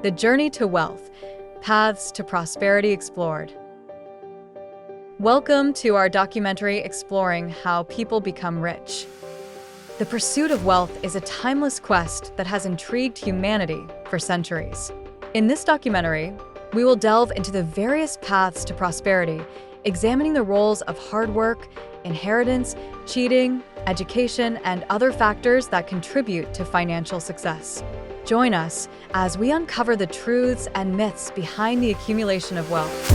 The Journey to Wealth, Paths to Prosperity Explored. Welcome to our documentary exploring how people become rich. The pursuit of wealth is a timeless quest that has intrigued humanity for centuries. In this documentary, we will delve into the various paths to prosperity, examining the roles of hard work, inheritance, cheating, education, and other factors that contribute to financial success. Join us as we uncover the truths and myths behind the accumulation of wealth.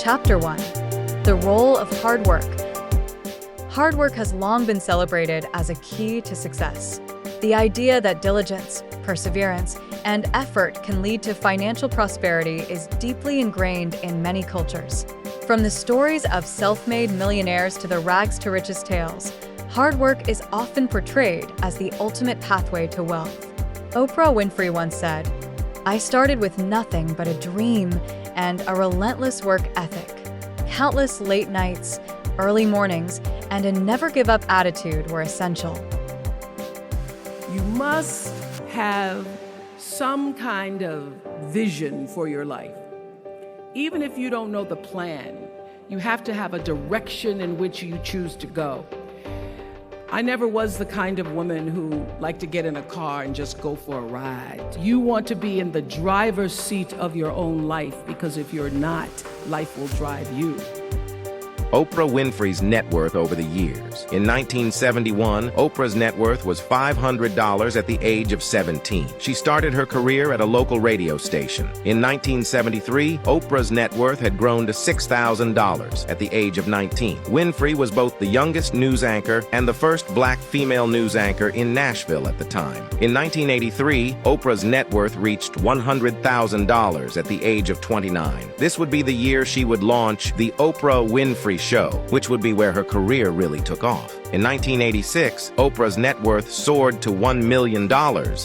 Chapter 1. The Role of Hard Work. Hard work has long been celebrated as a key to success. The idea that diligence, perseverance, and effort can lead to financial prosperity is deeply ingrained in many cultures. From the stories of self-made millionaires to the rags to riches tales, hard work is often portrayed as the ultimate pathway to wealth. Oprah Winfrey once said, "I started with nothing but a dream and a relentless work ethic. Countless late nights, early mornings, and a never-give-up attitude were essential." You must have some kind of vision for your life. Even if you don't know the plan, you have to have a direction in which you choose to go. I never was the kind of woman who liked to get in a car and just go for a ride. You want to be in the driver's seat of your own life, because if you're not, life will drive you. Oprah Winfrey's net worth over the years. In 1971, Oprah's net worth was $500 at the age of 17. She started her career at a local radio station. In 1973, Oprah's net worth had grown to $6,000 at the age of 19. Winfrey was both the youngest news anchor and the first black female news anchor in Nashville at the time. In 1983, Oprah's net worth reached $100,000 at the age of 29. This would be the year she would launch The Oprah Winfrey Show, which would be where her career really took off. In 1986, Oprah's net worth soared to $1 million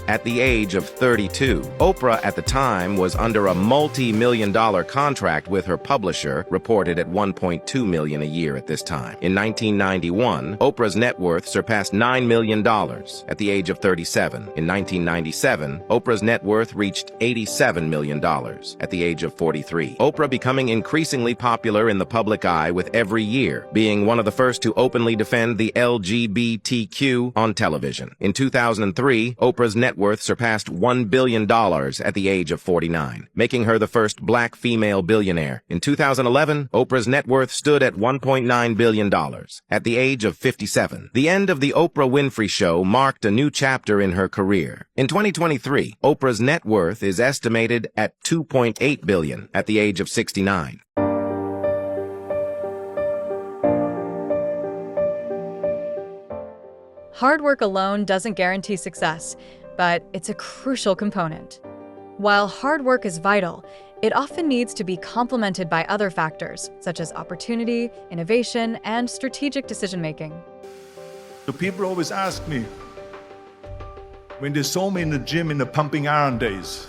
at the age of 32. Oprah at the time was under a multi-million-dollar contract with her publisher, reported at $1.2 million a year at this time. In 1991, Oprah's net worth surpassed $9 million at the age of 37. In 1997, Oprah's net worth reached $87 million at the age of 43. Oprah becoming increasingly popular in the public eye with every year, being one of the first to openly defend the LGBTQ on television. In 2003, Oprah's net worth surpassed $1 billion at the age of 49, making her the first black female billionaire. In 2011, Oprah's net worth stood at $1.9 billion at the age of 57. The end of the Oprah Winfrey Show marked a new chapter in her career. In 2023, Oprah's net worth is estimated at $2.8 billion at the age of 69. Hard work alone doesn't guarantee success, but it's a crucial component. While hard work is vital, it often needs to be complemented by other factors, such as opportunity, innovation, and strategic decision-making. So people always ask me, when they saw me in the gym in the pumping iron days,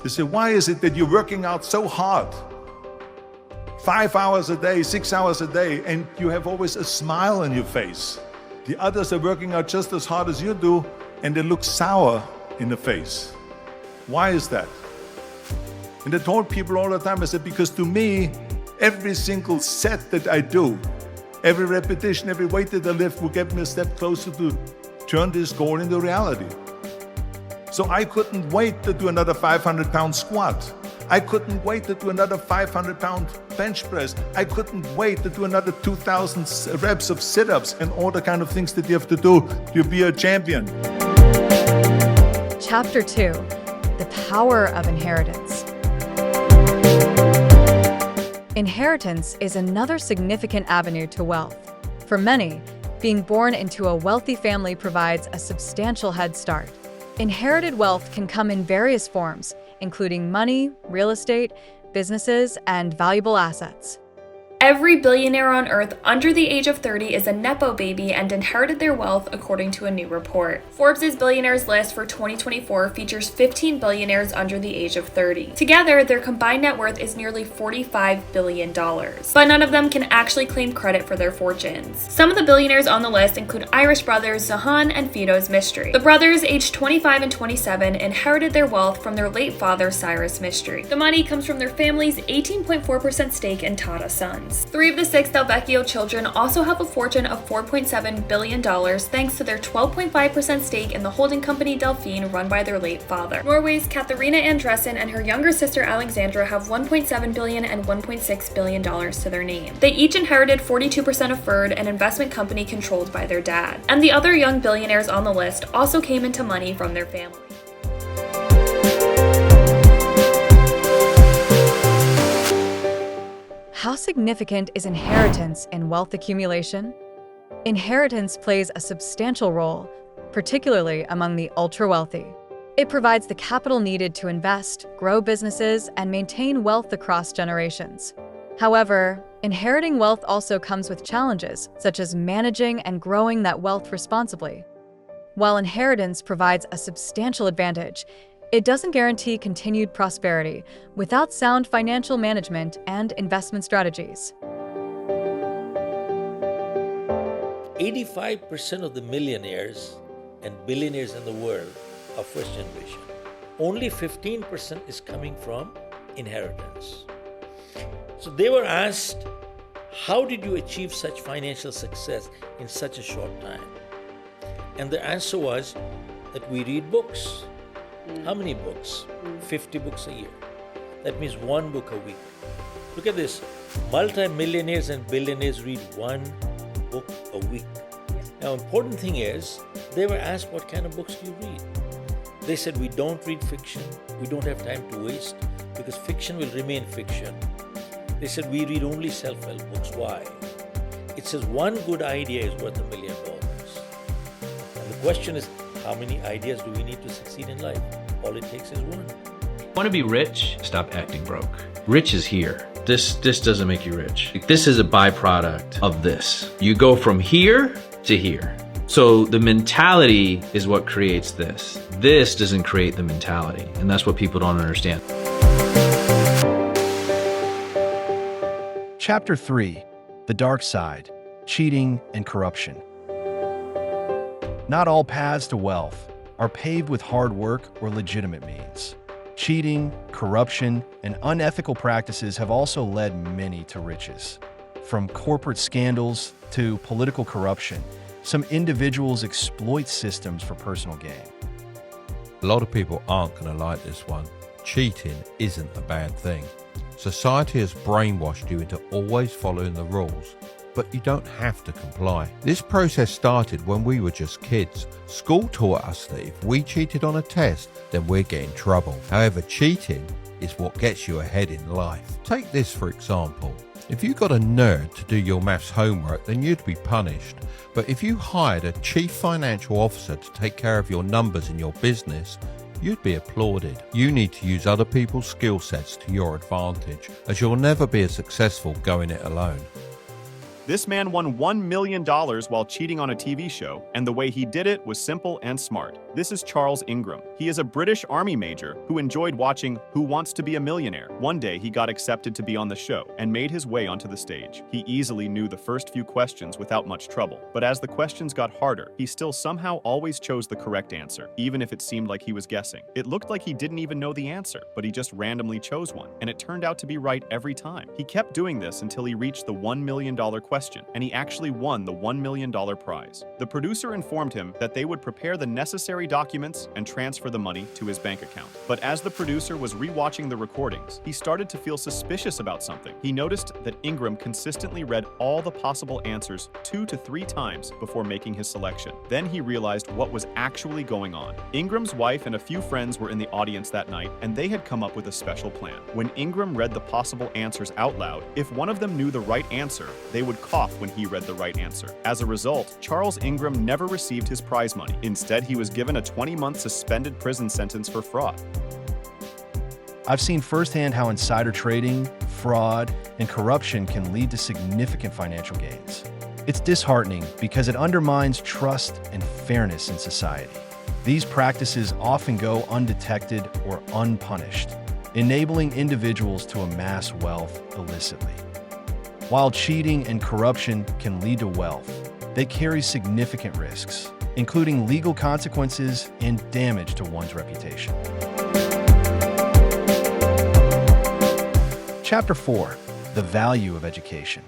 they say, "Why is it that you're working out so hard? 5 hours a day, 6 hours a day, and you have always a smile on your face. The others are working out just as hard as you do, and they look sour in the face. Why is that?" And I told people all the time, I said, because to me, every single set that I do, every repetition, every weight that I lift will get me a step closer to turn this goal into reality. So I couldn't wait to do another 500-pound squat. I couldn't wait to do another 500-pound bench press. I couldn't wait to do another 2,000 reps of sit-ups and all the kind of things that you have to do to be a champion. Chapter 2. The Power of Inheritance. Inheritance is another significant avenue to wealth. For many, being born into a wealthy family provides a substantial head start. Inherited wealth can come in various forms, including money, real estate, businesses, and valuable assets. Every billionaire on Earth under the age of 30 is a Nepo baby and inherited their wealth, according to a new report. Forbes' billionaires list for 2024 features 15 billionaires under the age of 30. Together, their combined net worth is nearly $45 billion. But none of them can actually claim credit for their fortunes. Some of the billionaires on the list include Irish brothers Zahan and Fido's Mystery. The brothers, aged 25 and 27, inherited their wealth from their late father, Cyrus Mystery. The money comes from their family's 18.4% stake in Tata Sons. 3 of the 6 Del Vecchio children also have a fortune of $4.7 billion thanks to their 12.5% stake in the holding company Delphine run by their late father. Norway's Katharina Andresen and her younger sister Alexandra have $1.7 billion and $1.6 billion to their name. They each inherited 42% of Ferd, an investment company controlled by their dad. And the other young billionaires on the list also came into money from their family. How significant is inheritance in wealth accumulation? Inheritance plays a substantial role, particularly among the ultra-wealthy. It provides the capital needed to invest, grow businesses, and maintain wealth across generations. However, inheriting wealth also comes with challenges, such as managing and growing that wealth responsibly. While inheritance provides a substantial advantage, it doesn't guarantee continued prosperity without sound financial management and investment strategies. 85% of the millionaires and billionaires in the world are first generation. Only 15% is coming from inheritance. So they were asked, how did you achieve such financial success in such a short time? And the answer was that we read books. How many books? 50 books a year. That means 1 book a week. Look at this. Multi-millionaires and billionaires read 1 book a week. Now, important thing is, they were asked, what kind of books do you read? They said, we don't read fiction. We don't have time to waste because fiction will remain fiction. They said, we read only self-help books. Why? It says 1 good idea is worth $1 million. And the question is, how many ideas do we need to succeed in life? All it takes is 1. Want to be rich? Stop acting broke. Rich is here. This doesn't make you rich. This is a byproduct of this. You go from here to here. So the mentality is what creates this. This doesn't create the mentality, and that's what people don't understand. Chapter 3: The Dark Side, Cheating and Corruption. Not all paths to wealth are paved with hard work or legitimate means. Cheating, corruption, and unethical practices have also led many to riches. From corporate scandals to political corruption, some individuals exploit systems for personal gain. A lot of people aren't going to like this one. Cheating isn't a bad thing. Society has brainwashed you into always following the rules, but you don't have to comply. This process started when we were just kids. School taught us that if we cheated on a test, then we'd get in trouble. However, cheating is what gets you ahead in life. Take this for example. If you got a nerd to do your maths homework, then you'd be punished. But if you hired a chief financial officer to take care of your numbers in your business, you'd be applauded. You need to use other people's skill sets to your advantage, as you'll never be as successful going it alone. This man won $1 million while cheating on a TV show, and the way he did it was simple and smart. This is Charles Ingram. He is a British Army major who enjoyed watching Who Wants to Be a Millionaire. One day, he got accepted to be on the show and made his way onto the stage. He easily knew the first few questions without much trouble, but as the questions got harder, he still somehow always chose the correct answer, even if it seemed like he was guessing. It looked like he didn't even know the answer, but he just randomly chose one, and it turned out to be right every time. He kept doing this until he reached the $1 million question, and he actually won the $1 million prize. The producer informed him that they would prepare the necessary documents and transfer the money to his bank account. But as the producer was rewatching the recordings, he started to feel suspicious about something. He noticed that Ingram consistently read all the possible answers 2 to 3 times before making his selection. Then he realized what was actually going on. Ingram's wife and a few friends were in the audience that night, and they had come up with a special plan. When Ingram read the possible answers out loud, if one of them knew the right answer, they would cough when he read the right answer. As a result, Charles Ingram never received his prize money. Instead, he was given a 20-month suspended prison sentence for fraud. I've seen firsthand how insider trading, fraud, and corruption can lead to significant financial gains. It's disheartening because it undermines trust and fairness in society. These practices often go undetected or unpunished, enabling individuals to amass wealth illicitly. While cheating and corruption can lead to wealth, they carry significant risks, including legal consequences and damage to one's reputation. Chapter 4: The Value of Education.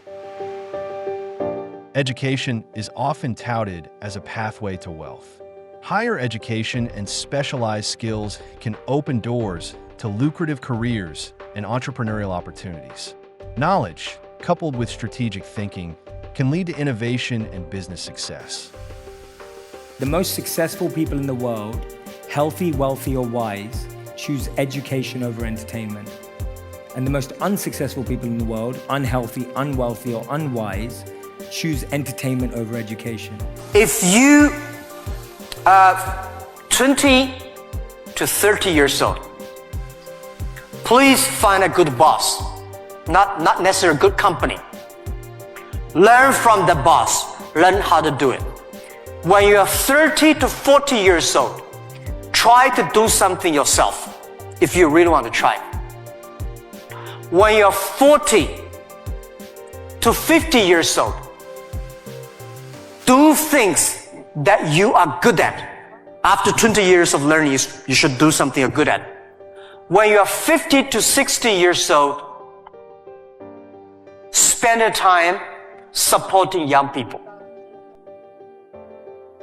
Education is often touted as a pathway to wealth. Higher education and specialized skills can open doors to lucrative careers and entrepreneurial opportunities. Knowledge, coupled with strategic thinking, can lead to innovation and business success. The most successful people in the world, healthy, wealthy, or wise, choose education over entertainment. And the most unsuccessful people in the world, unhealthy, unwealthy, or unwise, choose entertainment over education. If you are 20 to 30 years old, please find a good boss, not necessarily a good company. Learn from the boss, learn how to do it. When you are 30 to 40 years old, try to do something yourself if you really want to try. When you are 40 to 50 years old, do things that you are good at. After 20 years of learning, you should do something you're good at. When you are 50 to 60 years old, spend your time supporting young people.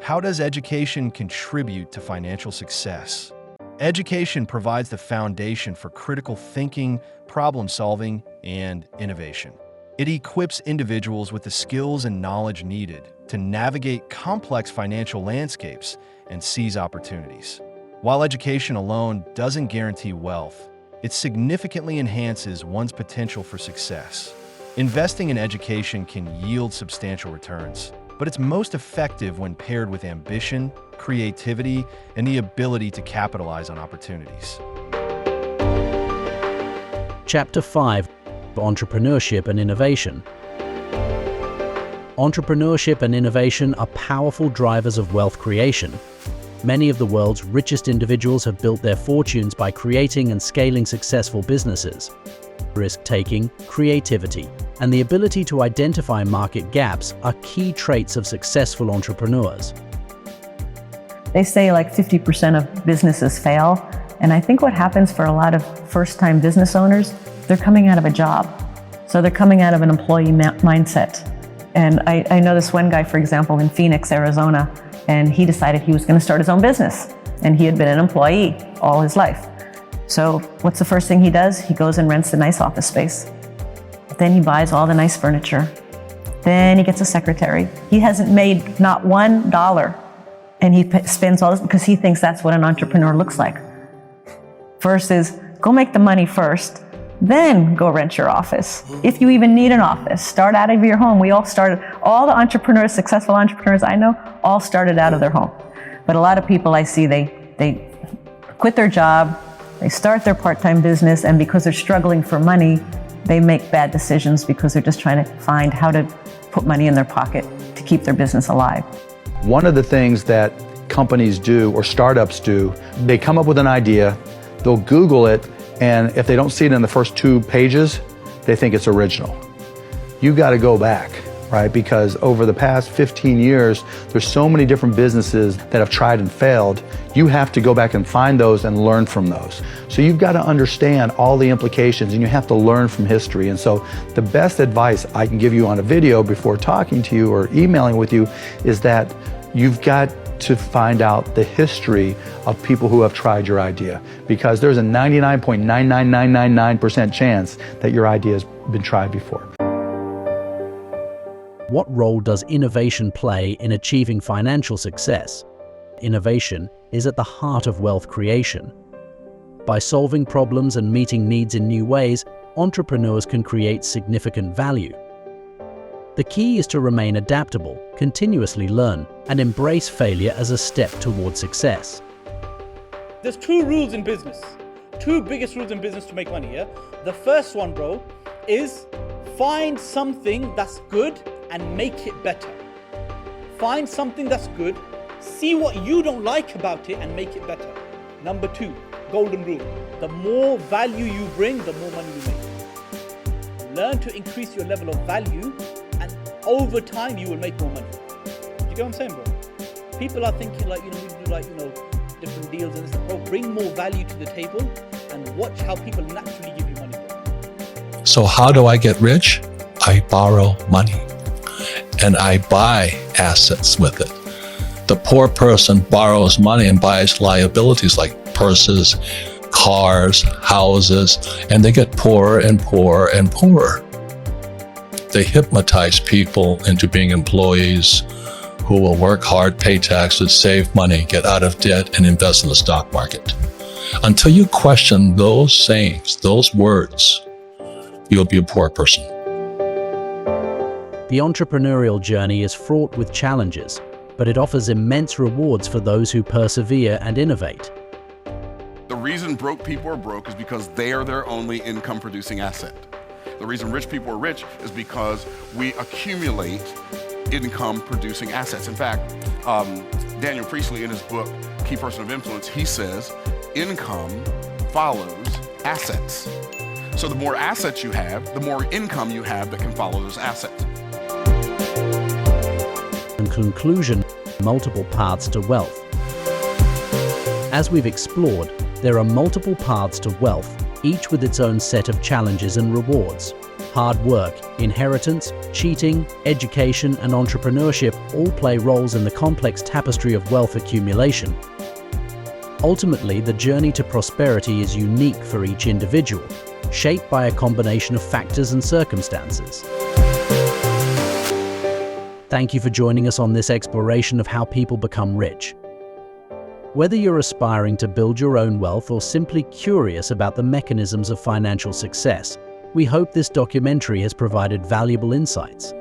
How does education contribute to financial success? Education provides the foundation for critical thinking, problem solving, and innovation. It equips individuals with the skills and knowledge needed to navigate complex financial landscapes and seize opportunities. While education alone doesn't guarantee wealth, it significantly enhances one's potential for success. Investing in education can yield substantial returns, but it's most effective when paired with ambition, creativity, and the ability to capitalize on opportunities. Chapter 5: Entrepreneurship and Innovation. Entrepreneurship and innovation are powerful drivers of wealth creation. Many of the world's richest individuals have built their fortunes by creating and scaling successful businesses. Risk-taking, creativity, and the ability to identify market gaps are key traits of successful entrepreneurs. They say like 50% of businesses fail, and I think what happens for a lot of first-time business owners, they're coming out of a job. So they're coming out of an employee mindset. And I know this one guy, for example, in Phoenix, Arizona, and he decided he was going to start his own business. And he had been an employee all his life. So what's the first thing he does? He goes and rents a nice office space. Then he buys all the nice furniture. Then he gets a secretary. He hasn't made not $1, and he spends all this because he thinks that's what an entrepreneur looks like. First is, go make the money first, then go rent your office. If you even need an office, start out of your home. We all started, all the entrepreneurs, successful entrepreneurs I know, all started out of their home. But a lot of people I see, they quit their job, they start their part-time business, and because they're struggling for money, they make bad decisions because they're just trying to find how to put money in their pocket to keep their business alive. One of the things that companies do or startups do, they come up with an idea, they'll Google it, and if they don't see it in the first 2 pages, they think it's original. You got to go back, right? Because over the past 15 years, there's so many different businesses that have tried and failed. You have to go back and find those and learn from those. So you've got to understand all the implications, and you have to learn from history. And so the best advice I can give you on a video before talking to you or emailing with you is that you've got to find out the history of people who have tried your idea, because there's a 99.99999% chance that your idea has been tried before. What role does innovation play in achieving financial success? Innovation is at the heart of wealth creation. By solving problems and meeting needs in new ways, entrepreneurs can create significant value. The key is to remain adaptable, continuously learn, and embrace failure as a step toward success. There's 2 rules in business. 2 biggest rules in business to make money, yeah? The first one, bro, is find something that's good and make it better. Find something that's good, see what you don't like about it and make it better. Number 2, golden rule. The more value you bring, the more money you make. Learn to increase your level of value and over time you will make more money. Do you get what I'm saying, bro? People are thinking like, we do different deals and stuff. Bro, bring more value to the table and watch how people naturally give you money. So how do I get rich? I borrow money and I buy assets with it. The poor person borrows money and buys liabilities like purses, cars, houses, and they get poorer and poorer and poorer. They hypnotize people into being employees who will work hard, pay taxes, save money, get out of debt, and invest in the stock market. Until you question those sayings, those words, you'll be a poor person. The entrepreneurial journey is fraught with challenges, but it offers immense rewards for those who persevere and innovate. The reason broke people are broke is because they are their only income producing asset. The reason rich people are rich is because we accumulate income producing assets. In fact, Daniel Priestley in his book, Key Person of Influence, he says, income follows assets. So the more assets you have, the more income you have that can follow those assets. In conclusion, multiple paths to wealth. As we've explored, there are multiple paths to wealth, each with its own set of challenges and rewards. Hard work, inheritance, cheating, education, and entrepreneurship all play roles in the complex tapestry of wealth accumulation. Ultimately, the journey to prosperity is unique for each individual, shaped by a combination of factors and circumstances. Thank you for joining us on this exploration of how people become rich. Whether you're aspiring to build your own wealth or simply curious about the mechanisms of financial success, we hope this documentary has provided valuable insights.